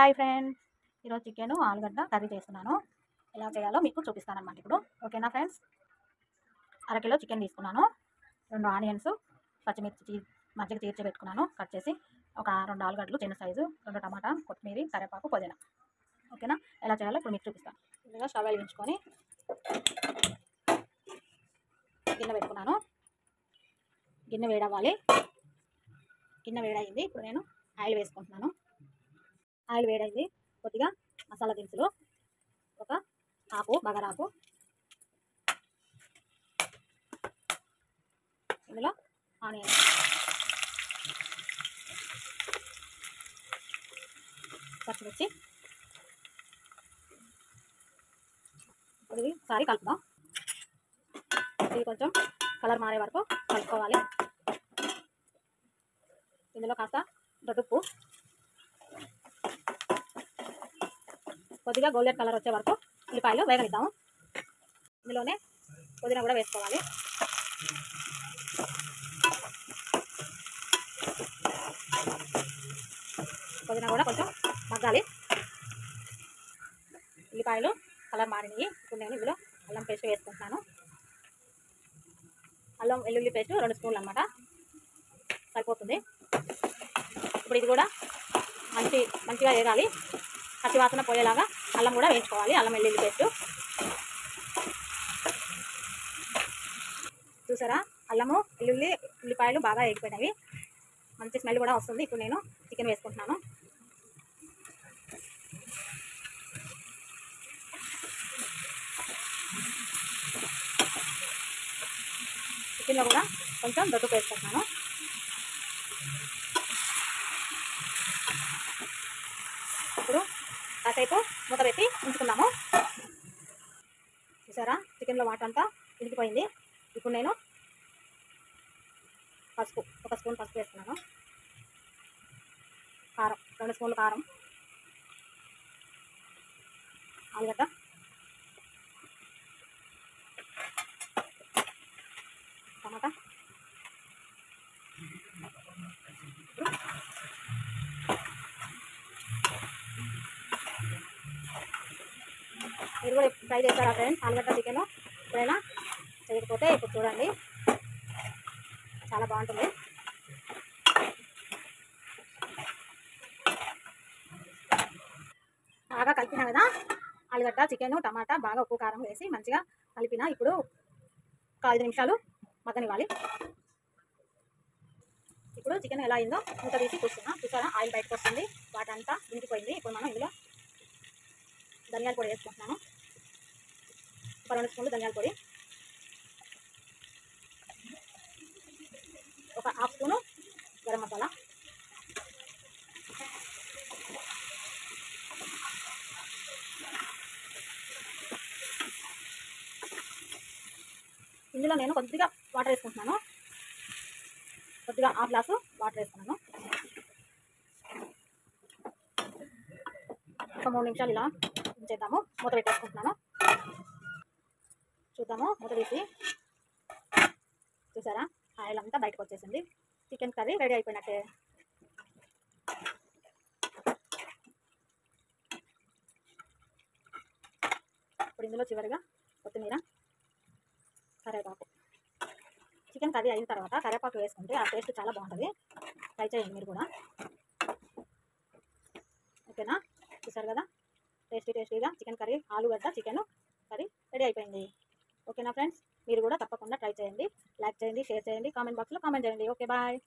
Hi friends, ఈరోజు chicken ఆలుగడ్డ curry చేస్తున్నాను. ఎలా చేయాలో మీకు చూపిస్తాను అన్నమాట ఇప్పుడు. ఓకేనా ఫ్రెండ్స్, అరకిలో చికెన్ తీసుకున్నాను, 2 ఆనియన్స్, పచ్చిమిర్చి మధ్యకి చీర్చి పెట్టుకున్నాను కట్ చేసి, ఒక 2 ఆలుగడ్డలు చిన్న సైజు, 2 టమాటా, కొత్తిమీర, కరివేపాకు, పుదీనా. ఓకేనా, ఎలా చేయాలో ఇప్పుడు మీకు చూపిస్తాను. ముందుగా స్టవ్ వెలిగించుకొని గిన్నె పెట్టుకున్నాను. గిన్నె వేడవ్వాలి. గిన్నె వేడైంది. ఇప్పుడు నేను ఆయిల్ వేసుకుంటున్నాను. ఆయిల్ వేడైంది. కొద్దిగా మసాలా దినుసులు, ఒక ఆకు బగారాకు, ఇందులో ఆనియన్, పచ్చిమిర్చి, ఇది ఒకసారి కలుపుదాం. ఇది కొంచెం కలర్ మారే వరకు కలుపుకోవాలి. ఇందులో కాస్త దొడ్డుప్పు, కొద్దిగా గోల్డెన్ కలర్ వచ్చే వరకు ఉల్లిపాయలు వేగనిద్దాము. ఇందులోనే పుదీనా కూడా వేసుకోవాలి. పుదీనా కూడా కొంచెం మగ్గాలి. ఉల్లిపాయలు కలర్ మారినవి. ఇప్పుడు నేను ఇందులో అల్లం పేస్ట్ వేసుకుంటున్నాను. అల్లం వెల్లుల్లి పేస్ట్ 2 స్పూన్లు అన్నమాట, సరిపోతుంది. ఇప్పుడు ఇది కూడా మంచిగా వేగాలి. పచ్చి వాసన పోయేలాగా అల్లం కూడా వేయించుకోవాలి. అల్లం వెల్లుల్లి పేస్ట్ చూసారా, అల్లము వెల్లుల్లి ఉల్లిపాయలు బాగా వేగిపోయినవి, మంచి స్మెల్ కూడా వస్తుంది. ఇప్పుడు నేను చికెన్ వేసుకుంటున్నాను. చికెన్లో కూడా కొంచెం దొడ్డుకు వేసుకుంటున్నాను. ఇప్పుడు కాసేపు మూత పెట్టి ఉంచుకుందాము. చూసారా, చికెన్లో వాటర్ అంతా ఉడికిపోయింది. ఇప్పుడు నేను పసుపు, 1 స్పూన్ పసుపు వేస్తున్నాను. కారం, 2 స్పూన్లు కారం, ఆలుగడ్డ, టమాటా, మీరు కూడా ట్రై చేస్తారా ఫ్రెండ్స్ ఆలుగడ్డ చికెన్? ఎప్పుడైనా చేయకపోతే ఇప్పుడు చూడండి, చాలా బాగుంటుంది. బాగా కలిపిన కదా, ఆలుగడ్డ చికెన్ టమాటా బాగా ఉప్పు కారం వేసి మంచిగా కలిపిన. ఇప్పుడు ఒక 5 నిమిషాలు మగ్గనివ్వాలి. ఇప్పుడు చికెన్ ఎలా అయిందో మూత తీసి చూస్తున్నా. చూసారా, ఆయిల్ బయటకు వస్తుంది, వాటర్ అంతా ఇంకిపోయింది. ఇప్పుడు మనం ఇందులో ధనియాల పొడి వేసుకుంటున్నాను. ఒక 2 స్పూన్లు ధనియాల పొడి, ఒక 1/2 స్పూను గరం మసాలా, ఇందులో నేను కొద్దిగా వాటర్ వేసుకుంటున్నాను. కొద్దిగా 1/2 గ్లాసు వాటర్ వేసుకున్నాను. ఒక 3 నిమిషాలు ఇలా ఉంచేద్దాము. మూత పెట్టేసుకుంటున్నాను. చూద్దాము, మూత తీసి చూసారా, ఆయిల్ అంతా బయటకు వచ్చేసింది. చికెన్ కర్రీ రెడీ అయిపోయినట్టే. ఇప్పుడు ఇందులో చివరిగా కొత్తిమీర, కరివేపాకు. చికెన్ కర్రీ అయిన తర్వాత కరివేపాకు వేసుకుంటే ఆ టేస్ట్ చాలా బాగుంటుంది. ట్రై చేయండి మీరు కూడా. ఓకేనా, చూసారు కదా, టేస్టీగా చికెన్ కర్రీ ఆలుగడ్డ చికెన్ కర్రీ రెడీ అయిపోయింది. ఓకేనా ఫ్రెండ్స్, మీరు కూడా తప్పకుండా ట్రై చేయండి. లైక్ చేయండి, షేర్ చేయండి, కామెంట్ బాక్స్లో కామెంట్ చేయండి. Okay, bye.